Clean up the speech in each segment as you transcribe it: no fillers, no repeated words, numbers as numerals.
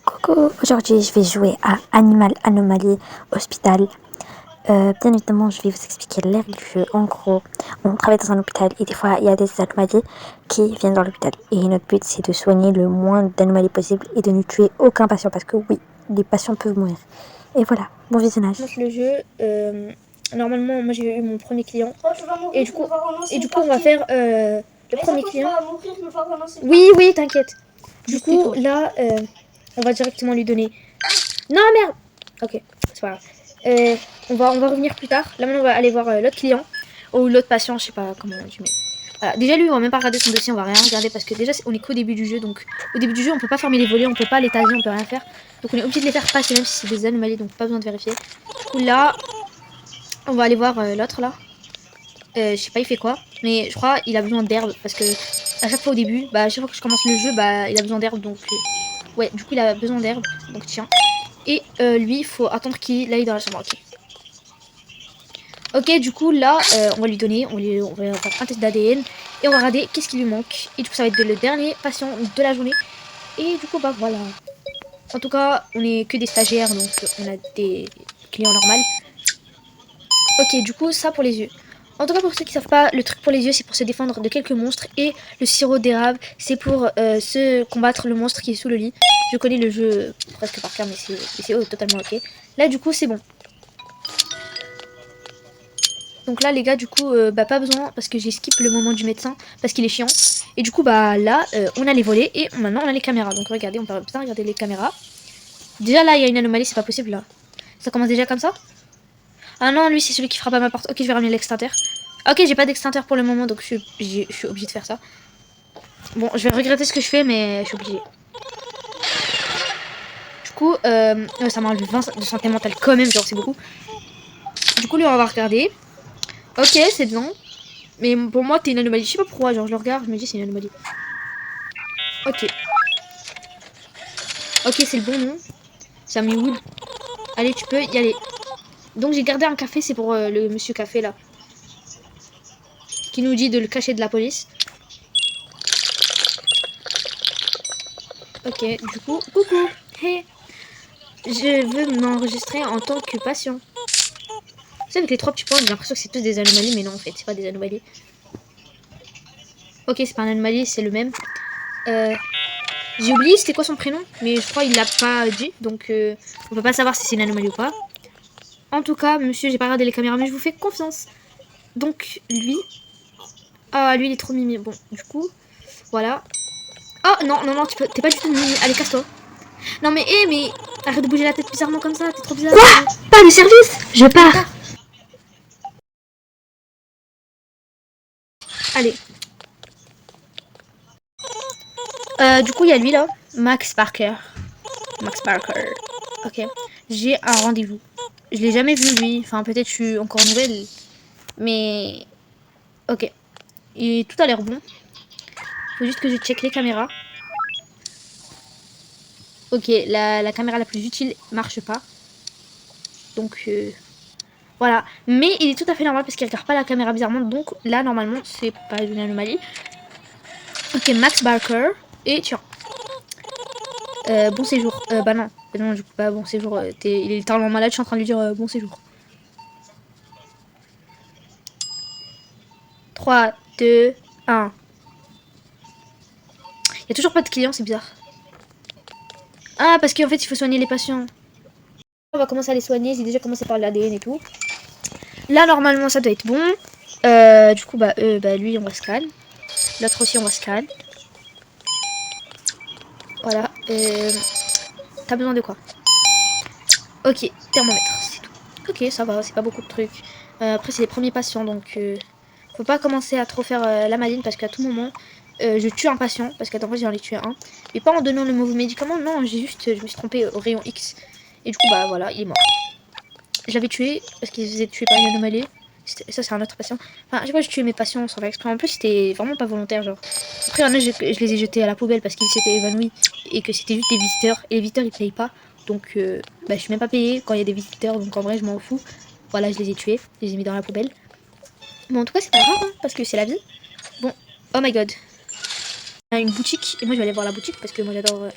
Coucou, aujourd'hui je vais jouer à Animal Anomaly Hospital. Bien évidemment, je vais vous expliquer les règles du jeu. En gros, on travaille dans un hôpital et des fois il y a des anomalies qui viennent dans l'hôpital. Et notre but c'est de soigner le moins d'anomalies possible et de ne tuer aucun patient parce que oui, les patients peuvent mourir. Et voilà, bon visionnage. Je lance le jeu. Normalement, moi j'ai eu mon premier client. Et du coup, on va faire le premier client. Oui, t'inquiète. Du coup, là, on va directement lui donner. Non, merde. Ok, c'est pas grave. On va revenir plus tard. Là, maintenant, on va aller voir l'autre client. Ou l'autre patient, je sais pas comment tu mets. Voilà. Déjà, lui, on va même pas regarder son dossier, on va rien regarder parce que déjà, on est qu'au début du jeu. Donc, au début du jeu, on peut pas fermer les volets, on peut pas les taser, on peut rien faire. Donc, on est obligé de les faire passer, même si c'est des anomalies, donc pas besoin de vérifier. Du coup, là, on va aller voir l'autre là. Je sais pas, il fait quoi, mais je crois il a besoin d'herbe parce que à chaque fois au début, à chaque fois que je commence le jeu, il a besoin d'herbe donc ouais, du coup il a besoin d'herbe donc tiens. Et lui, il faut attendre qu'il aille dans la chambre. Ok, du coup là, on va lui donner, on va faire un test d'ADN et on va regarder qu'est-ce qui lui manque. Et du coup, ça va être le dernier patient de la journée. Et du coup, voilà. En tout cas, on est que des stagiaires donc on a des clients normaux. Ok, du coup, ça pour les yeux. En tout cas, pour ceux qui savent pas, le truc pour les yeux, c'est pour se défendre de quelques monstres. Et le sirop d'érable, c'est pour se combattre le monstre qui est sous le lit. Je connais le jeu presque par cœur, mais c'est totalement ok. Là, du coup, c'est bon. Donc là, les gars, du coup, pas besoin, parce que j'ai skip le moment du médecin, parce qu'il est chiant. Et du coup, là, on a les volets, et maintenant, on a les caméras. Donc regardez, on peut bien regarder les caméras. Déjà, là, il y a une anomalie, c'est pas possible, là. Ça commence déjà comme ça? Ah non, lui, c'est celui qui frappe à ma porte. Ok, je vais ramener l'extincteur. Ok, j'ai pas d'extincteur pour le moment, donc je suis obligée de faire ça. Bon, je vais regretter ce que je fais, mais je suis obligée. Du coup, ça m'a enlevé 20 de santé mentale quand même, genre c'est beaucoup. Du coup, lui, on va regarder. Ok, c'est bien. Mais pour moi, t'es une anomalie. Je sais pas pourquoi, genre je le regarde, je me dis c'est une anomalie. Ok. Ok, c'est le bon nom. C'est Sammy Wood. Allez, tu peux y aller. Donc j'ai gardé un café, c'est pour le monsieur café là. Qui nous dit de le cacher de la police. Ok, du coup, coucou. Hey. Je veux m'enregistrer en tant que patient. Tu sais, avec les trois petits points, j'ai l'impression que c'est tous des anomalies, mais non, en fait, c'est pas des anomalies. Ok, c'est pas une anomalie, c'est le même. J'ai oublié c'était quoi son prénom, mais je crois qu'il l'a pas dit, donc on peut pas savoir si c'est une anomalie ou pas. En tout cas, monsieur, j'ai pas regardé les caméras, mais je vous fais confiance. Donc, lui... Ah, lui, il est trop mimi. Bon, du coup, voilà. Oh, non, non, non, t'es pas du tout mimi. Allez, casse-toi. Non, mais, mais... Arrête de bouger la tête bizarrement comme ça, t'es trop bizarre. Quoi? Pas de service? Je pars. Allez. Du coup, il y a lui, là. Max Parker. Max Parker. Ok. J'ai un rendez-vous. Je l'ai jamais vu, lui. Enfin, peut-être je suis encore nouvelle. Mais... Ok. Et tout a l'air bon. Faut juste que je check les caméras. Ok, la caméra la plus utile marche pas. Donc, voilà. Mais il est tout à fait normal parce qu'il regarde pas la caméra bizarrement. Donc là, normalement, c'est pas une anomalie. Ok, Max Barker. Et tiens. Bon séjour. Bah non. Non, du coup, pas bon séjour. Il est littéralement malade. Je suis en train de lui dire bon séjour. 3, 2, 1. Il y a toujours pas de clients, c'est bizarre. Ah, parce qu'en fait, il faut soigner les patients. On va commencer à les soigner. J'ai déjà commencé par l'ADN et tout. Là, normalement, ça doit être bon. Du coup, lui, on va scan. L'autre aussi, on va scan. Voilà. T'as besoin de quoi? Ok, thermomètre, c'est tout. Ok, ça va, c'est pas beaucoup de trucs. Après, c'est les premiers patients, donc faut pas commencer à trop faire la maline parce qu'à tout moment, je tue un patient. Parce qu'à temps, j'en ai tué un. Mais pas en donnant le mauvais médicament, non, je me suis trompée au rayon X. Et du coup, voilà, il est mort. Je l'avais tué parce qu'il faisait tuer par une anomalie. Ça, c'est un autre patient. Enfin, je sais pas, je tuais mes patients sans faire exprès. En plus, c'était vraiment pas volontaire, genre. Après, il y en a, je les ai jetés à la poubelle parce qu'ils s'étaient évanouis et que c'était juste des visiteurs. Et les visiteurs, ils payent pas. Donc, je suis même pas payée quand il y a des visiteurs. Donc, en vrai, je m'en fous. Voilà, je les ai tués. Je les ai mis dans la poubelle. Bon, en tout cas, c'est pas grave, hein, parce que c'est la vie. Bon, oh my god. On a une boutique. Et moi, je vais aller voir la boutique parce que moi, j'adore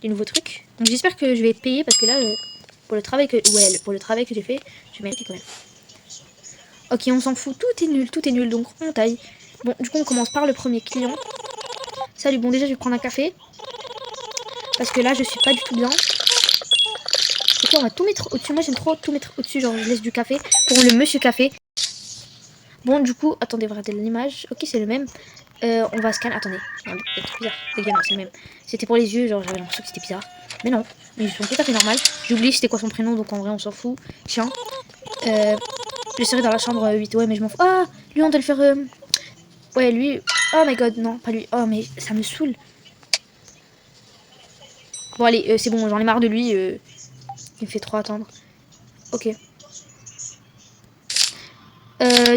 des nouveaux trucs. Donc j'espère que je vais être payée parce que là, pour le travail que j'ai fait, je mérite quand même. Ok, on s'en fout, tout est nul, donc on taille. Bon, du coup, on commence par le premier client. Salut, bon, déjà, je vais prendre un café. Parce que là, je suis pas du tout bien. Ok, on va tout mettre au-dessus. Moi, j'aime trop tout mettre au-dessus, genre, je laisse du café pour le monsieur café. Bon, du coup, attendez, regardez l'image. Ok, c'est le même. On va scanner. Attendez, non, c'est trop bizarre. Les gars, non, c'est le même. C'était pour les yeux, genre, j'avais l'impression que c'était bizarre. Mais non, mais ils sont tout à fait normal. J'ai oublié c'était quoi son prénom, donc en vrai, on s'en fout. Tiens. Je serai dans la chambre 8. Ouais, mais je m'en fous. Ah, lui, on doit le faire. Ouais, lui. Oh my god, non, pas lui. Oh, mais ça me saoule. Bon, allez, c'est bon, j'en ai marre de lui. Il me fait trop attendre. Ok.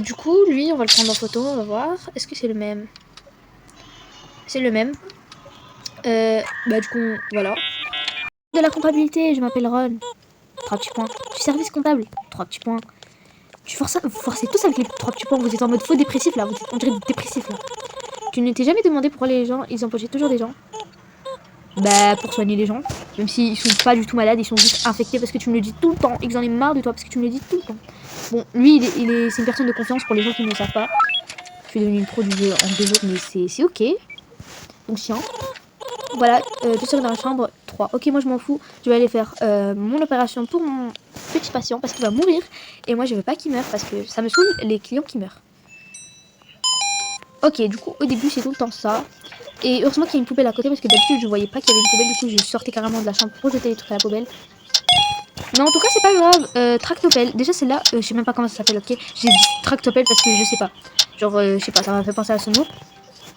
Du coup, lui, on va le prendre en photo, on va voir. Est-ce que c'est le même? C'est le même. Bah, du coup, voilà. De la comptabilité, je m'appelle Ron. 3 petits points. Du service comptable, 3 petits points. Vous forcez tous avec les 3 petits points. Vous êtes en mode faux dépressif là. Vous êtes en dirait dépressif là. Tu ne t'es jamais demandé pourquoi les gens, ils embauchaient toujours des gens? Bah, pour soigner les gens. Même s'ils sont pas du tout malades, ils sont juste infectés parce que tu me le dis tout le temps. Et que j'en ai marre de toi parce que tu me le dis tout le temps. Bon, lui, c'est une personne de confiance pour les gens qui ne le savent pas. Je suis devenue une pro du jeu en 2 jours, mais c'est ok. Donc, chiant. Voilà, 2 secondes dans la chambre, 3. Ok, moi je m'en fous. Je vais aller faire mon opération pour mon petit patient parce qu'il va mourir. Et moi je veux pas qu'il meure parce que ça me saoule les clients qui meurent. Ok, du coup, au début c'est tout le temps ça. Et heureusement qu'il y a une poubelle à côté parce que d'habitude je voyais pas qu'il y avait une poubelle. Du coup, je sortais carrément de la chambre pour jeter les trucs à la poubelle. Mais en tout cas, c'est pas grave. Tractopelle. Déjà, celle-là, je sais même pas comment ça s'appelle, ok. J'ai dit tractopelle parce que je sais pas. Genre, je sais pas, ça m'a fait penser à ce mot.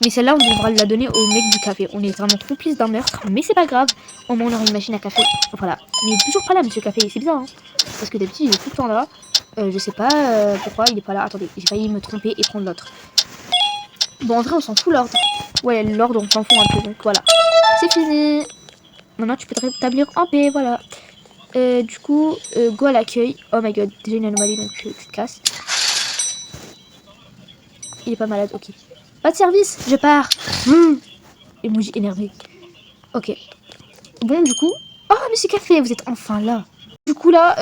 Mais celle-là, on devra la donner au mec du café. On est vraiment complice d'un meurtre, mais c'est pas grave. Au moins, on aura une machine à café. Voilà. Mais il est toujours pas là, monsieur café. C'est bizarre, hein. Parce que d'habitude, il est tout le temps là. Je sais pas pourquoi il est pas là. Attendez, j'ai failli me tromper et prendre l'autre. Bon, en vrai, on s'en fout l'ordre. Ouais, l'ordre, on s'en fout un peu. Donc voilà. C'est fini. Maintenant, tu peux te rétablir en paix. Voilà. Du coup, go à l'accueil. Oh my god, déjà une anomalie, donc tu te casses. Il est pas malade, ok. Pas de service, je pars. Emoji énervé. Ok. Bon, du coup... Oh, monsieur café, vous êtes enfin là. Du coup, là,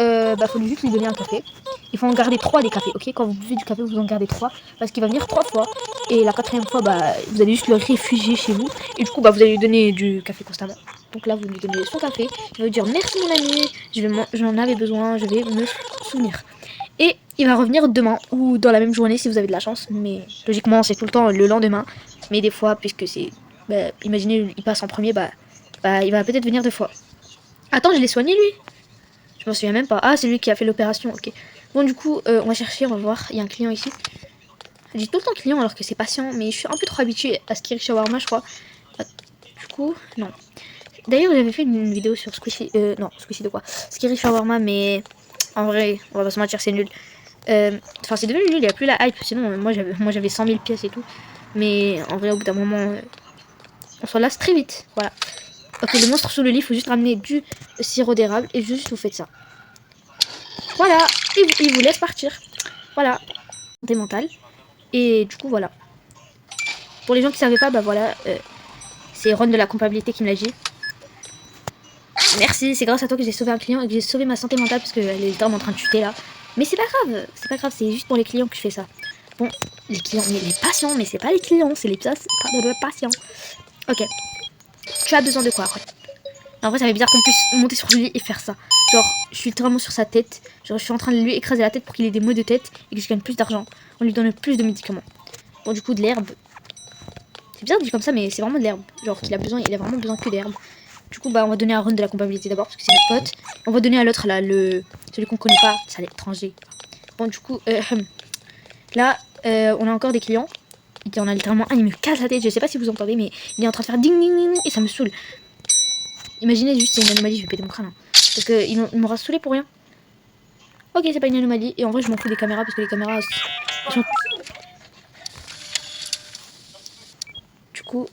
faut juste lui donner un café. Il faut en garder 3 des cafés, ok. Quand vous buvez du café, vous en gardez 3. Parce qu'il va venir 3 fois. Et la 4e fois, bah, vous allez juste le réfugier chez vous. Et du coup, bah, vous allez lui donner du café constamment. Donc là, vous lui donnez son café. Il va vous dire merci mon ami. J'en avais besoin, je vais me souvenir. Et il va revenir demain ou dans la même journée si vous avez de la chance. Mais logiquement, c'est tout le temps le lendemain. Mais des fois, puisque c'est... Bah, imaginez, il passe en premier, bah il va peut-être venir 2 fois. Attends, je l'ai soigné lui? Je m'en souviens même pas. Ah, c'est lui qui a fait l'opération, ok. Bon, du coup, on va chercher, on va voir. Il y a un client ici. Je dis tout le temps client alors que c'est patient, mais je suis un peu trop habituée à Skiri Shawarma, je crois. Du coup, non. D'ailleurs, j'avais fait une vidéo sur Squishy. Non, Squishy de quoi? Skiri Shawarma, mais en vrai, on va pas se mentir, c'est nul. Enfin, c'est devenu nul, il n'y a plus la hype. Sinon, moi j'avais 100 000 pièces et tout. Mais en vrai, au bout d'un moment, on s'en lasse très vite. Voilà. Ok, le monstre sous le lit, il faut juste ramener du sirop d'érable et juste vous faites ça. Voilà, et il vous laisse partir. Voilà, santé mentale. Et du coup, voilà. Pour les gens qui savaient pas, bah voilà, c'est Ron de la comptabilité qui me l'a dit. Merci, c'est grâce à toi que j'ai sauvé un client et que j'ai sauvé ma santé mentale parce qu'elle est vraiment en train de chuter là. Mais c'est pas grave, c'est juste pour les clients que je fais ça. Bon, les clients, mais les patients, mais c'est pas les clients, c'est les patients. Ok, tu as besoin de quoi, Ron? En vrai, ça fait bizarre qu'on puisse monter sur lui et faire ça. Genre, je suis littéralement sur sa tête. Genre, je suis en train de lui écraser la tête pour qu'il ait des maux de tête et que je gagne plus d'argent. On lui donne plus de médicaments. Bon, du coup, de l'herbe. C'est bizarre de dire comme ça, mais c'est vraiment de l'herbe. Genre, il a vraiment besoin que d'herbe. Du coup, bah, on va donner à Ron de la comptabilité d'abord parce que c'est notre pote. On va donner à l'autre, là, celui qu'on connaît pas. C'est l'étranger. Bon, du coup, là, on a encore des clients. Il y en a littéralement un, il me casse la tête. Je sais pas si vous entendez, mais il est en train de faire ding ding ding et ça me saoule. Imaginez juste, c'est une anomalie, je vais péter mon crâne. Hein. Parce qu'il m'aura saoulé pour rien. Ok, c'est pas une anomalie. Et en vrai, je m'en fous des caméras parce que les caméras sont... Du coup...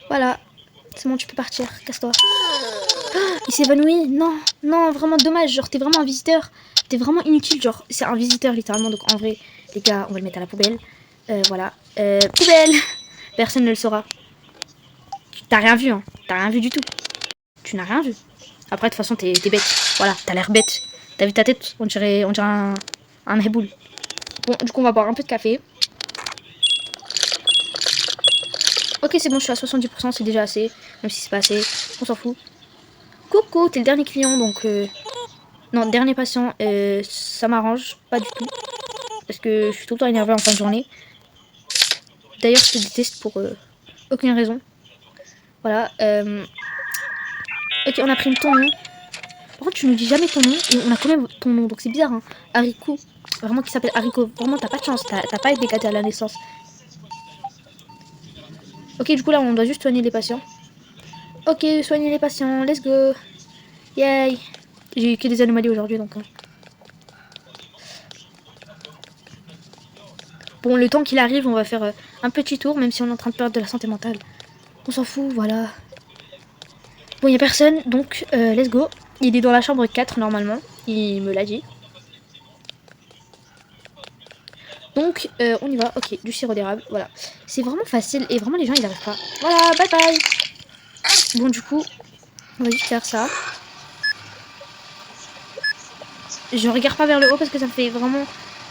Voilà. C'est bon, tu peux partir. Casse-toi. Oh, il s'est évanoui. Non, non, vraiment dommage. Genre, t'es vraiment un visiteur. T'es vraiment inutile. Genre, c'est un visiteur littéralement. Donc, en vrai, les gars, on va le mettre à la poubelle. Voilà. Poubelle. Personne ne le saura. T'as rien vu, hein. T'as rien vu du tout. Tu n'as rien vu. Après, de toute façon, t'es bête. Voilà, t'as l'air bête. T'as vu ta tête? On dirait un mehboul. Bon, du coup, on va boire un peu de café. Ok, c'est bon, je suis à 70%, c'est déjà assez. Même si c'est pas assez, on s'en fout. Coucou, t'es le dernier client, donc... Non, dernier patient, ça m'arrange pas du tout. Parce que je suis tout le temps énervée en fin de journée. D'ailleurs, je te déteste pour aucune raison. Voilà. Ok, on a pris ton nom. Par contre, tu nous dis jamais ton nom. Et on a quand même ton nom, donc c'est bizarre. Hein. Haricot. Vraiment, qui s'appelle Haricot. Vraiment, t'as pas de chance. T'as pas été gâté à la naissance. Ok, du coup, là, on doit juste soigner les patients. Ok, soigner les patients. Let's go. Yay. J'ai eu que des anomalies aujourd'hui, donc... Bon, le temps qu'il arrive, on va faire un petit tour, même si on est en train de perdre de la santé mentale. On s'en fout, voilà. Bon, il n'y a personne, donc let's go. Il est dans la chambre 4, normalement. Il me l'a dit. Donc, on y va. Ok, du sirop d'érable, voilà. C'est vraiment facile, et vraiment, les gens, ils n'arrivent pas. Voilà, bye bye. Bon, du coup, on va juste faire ça. Je regarde pas vers le haut, parce que ça me fait vraiment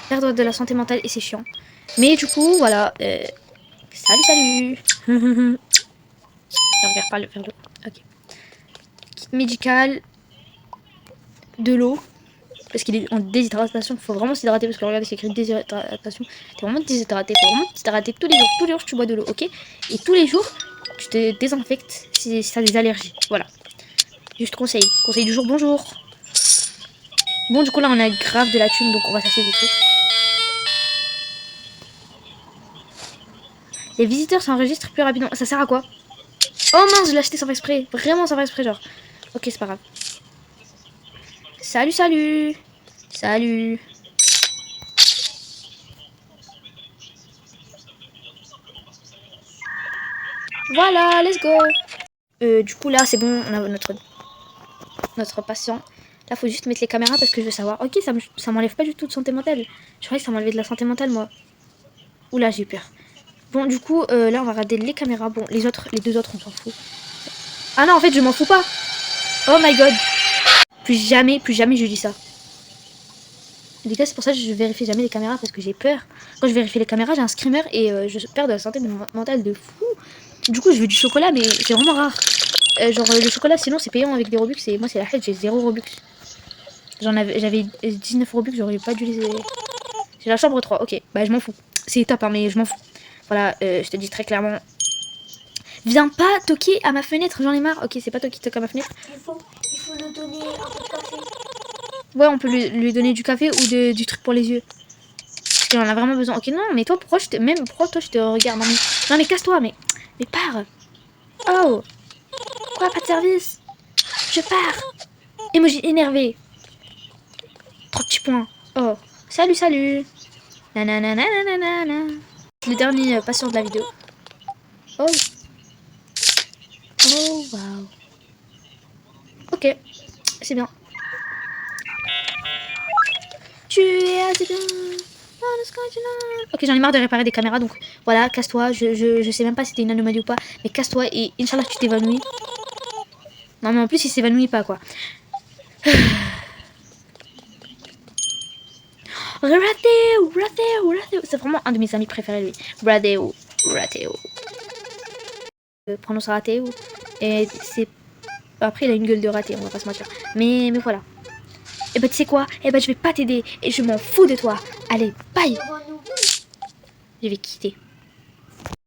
perdre de la santé mentale, et c'est chiant. Mais du coup, voilà. Salut, salut. Je regarde pas vers le haut. Ok. Kit médical. De l'eau. Parce qu'il est en déshydratation. Il faut vraiment s'hydrater. Parce que regardez, c'est écrit déshydratation. T'es vraiment déshydraté. Faut vraiment t'hydrater tous les jours. Tous les jours, tu bois de l'eau. Ok. Et tous les jours, tu te désinfectes si tu as des allergies. Voilà. Juste conseil. Conseil du jour. Bonjour. Bon, du coup, là, on a grave de la thune. Donc, on va s'asseoir dessus. Les visiteurs s'enregistrent plus rapidement. Ça sert à quoi? Oh mince, je l'ai acheté sans faire exprès. Vraiment sans faire exprès, genre. Ok, c'est pas grave. Salut, salut. Salut. Voilà, let's go. Du coup, là, c'est bon. On a notre patient. Là, faut juste mettre les caméras parce que je veux savoir. Ok, ça m'enlève pas du tout de santé mentale. Je croyais que ça m'enlevait de la santé mentale, moi. Oula, j'ai eu peur. Bon, du coup, là, on va regarder les caméras. Bon, les deux autres, on s'en fout. Ah non, en fait, je m'en fous pas. Oh my god. Plus jamais je dis ça. Les gars, c'est pour ça que je vérifie jamais les caméras parce que j'ai peur. Quand je vérifie les caméras, j'ai un screamer et je perds de la santé mentale de fou. Du coup, je veux du chocolat, mais c'est vraiment rare. Genre, le chocolat, sinon, c'est payant avec des Robux. Et moi, c'est la fête, j'ai 0 Robux. J'avais 19 Robux, j'aurais pas dû les... J'ai la chambre 3, ok. Bah, je m'en fous. C'est top, hein, mais je m'en fous. Voilà, je te dis très clairement. Viens pas toquer à ma fenêtre, j'en ai marre. Ok, c'est pas toi qui toque à ma fenêtre. Il faut lui donner un peu de café. Ouais, on peut lui donner du café ou du truc pour les yeux. Parce qu'il en a vraiment besoin. Ok, non, mais toi, pourquoi toi, je te regarde? Non, mais casse-toi, mais pars. Oh. Quoi, pas de service? Je pars. Emoji énervé. 3 petits points. Oh. Salut, salut. Nananana. Le dernier patient de la vidéo. Oh. Oh, waouh. Ok. C'est bien. Tu es assez bien. Ok, j'en ai marre de réparer des caméras, donc voilà, casse-toi. Je sais même pas si c'était une anomalie ou pas, mais casse-toi et Inch'Allah tu t'évanouis. Non, mais en plus, il s'évanouit pas, quoi. Rateo. C'est vraiment un de mes amis préférés, lui. Rateo. Prononce Rateo. Et c'est... Après, il a une gueule de raté, on va pas se mentir. Mais voilà. Et bah, tu sais quoi? Et bah, je vais pas t'aider. Et je m'en fous de toi. Allez, bye. Je vais quitter.